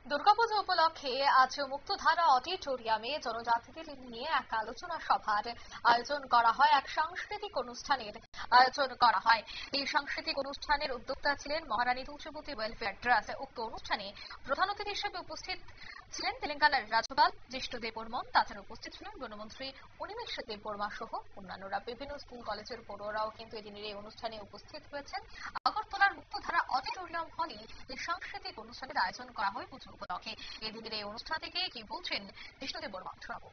দুর্গাপুজো উপলক্ষে আজ মুক্তধারা অডিটোরিয়ামে জনজাতিদের নিয়ে এক আলোচনা সভার আয়োজন করা হয়। এক সাংস্কৃতিক অনুষ্ঠানের আয়োজন করা হয়। এই সাংস্কৃতিক অনুষ্ঠানের উদ্যোক্তা ছিলেন মহারানী তুলসীবতী ওয়েলফেয়ার ট্রাস্ট। উক্ত অনুষ্ঠানে প্রধান অতিথি হিসেবে উপস্থিত ছিলেন তেলেঙ্গানার রাজ্যপাল জিষ্ণু দেববর্মন। তাছাড়া উপস্থিত ছিলেন বনমন্ত্রী অনিমেষ দেববর্মা সহ অন্যান্যরা। বিভিন্ন স্কুল কলেজের পড়ুয়ারাও কিন্তু এদিনের এই অনুষ্ঠানে উপস্থিত হয়েছেন। আগরতলার মুক্তধারা অডিটোরিয়াম হলে এই সাংস্কৃতিক অনুষ্ঠানের আয়োজন করা হয় পুজো উপলক্ষে। এদিনের এই অনুষ্ঠান থেকে কি বলছেন জিষ্ণু দেববর্মা শোনাবো।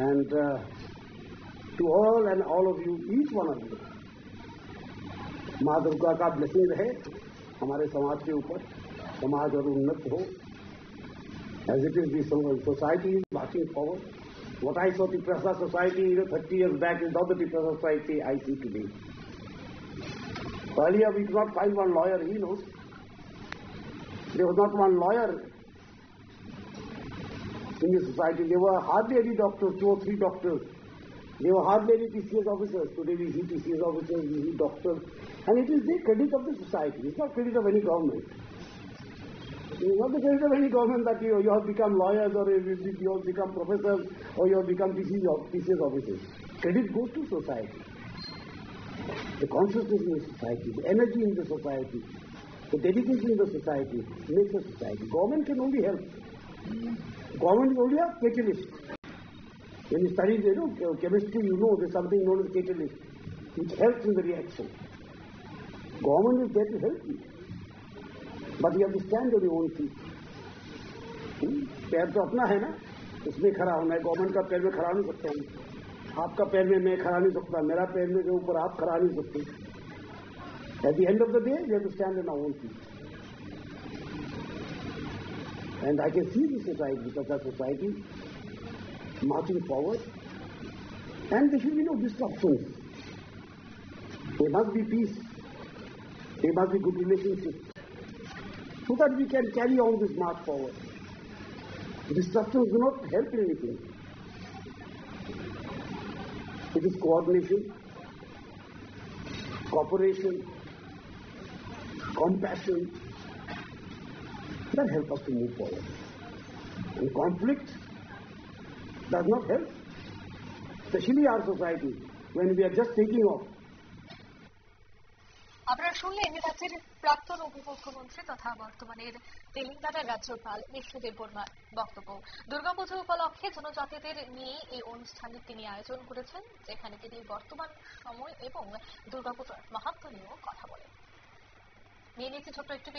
And to all of you, each one of you, माँ दुर्गा का ब्लेसिंग रहे हमारे समाज के ऊपर, समाज और उन्नत हो. As it is, the society is marching forward. What I saw Tiprasa society 30 years back is not the Tiprasa society I see today. Earlier we could not find one lawyer, he knows. There was not one lawyer in the society. There were hardly any doctors, 2 or 3 doctors. There were hardly any TCS officers. Today we see TCS officers, we see doctors. And it is the credit of the society. It's not credit of any government. It's not the credit of any government that you have become lawyers or you have become professors or you have become TCS officers. Credit goes to society. The consciousness in the society, the energy in the society, the dedication in the society makes a society. Government can only help. Government is only a catalyst. When you study chemistry, you know there's something known as catalyst, which helps in the reaction. Government is there to help you. But you have to stand on your own feet. पैर तो अपना है ना, उसमें खड़ा होना है. Government का पैर में खड़ा नहीं सकते हम. आपका पैर में मैं खड़ा नहीं सकता, मेरा पैर में के ऊपर आप खड़ा नहीं सकते. At the end of the day, we have to stand on our own feet. And I can see the society, because our society marching forward. And there should be no disruptions. There must be peace. There must be good relationships. So that we can carry on this march forward. Disruptions do not help in anything. It is coordination, cooperation, compassion that help us to move forward. And conflict does not help, especially our society, when we are just taking off. আপনারা শুনলেন রাজ্যের প্রাক্তন উপমুখ্যমন্ত্রী তথা বর্তমানের তেলেঙ্গানার রাজ্যপাল জিষ্ণু দেববর্মার বক্তব্য। দুর্গাপুজো উপলক্ষে জনজাতিদের নিয়ে এই অনুষ্ঠানের তিনি আয়োজন করেছেন, যেখানে তিনি বর্তমান সময় এবং দুর্গাপুজোর মাহাত্ম্য নিয়েও কথা বলেন। নিয়ে নিচ্ছি ছোট্ট একটি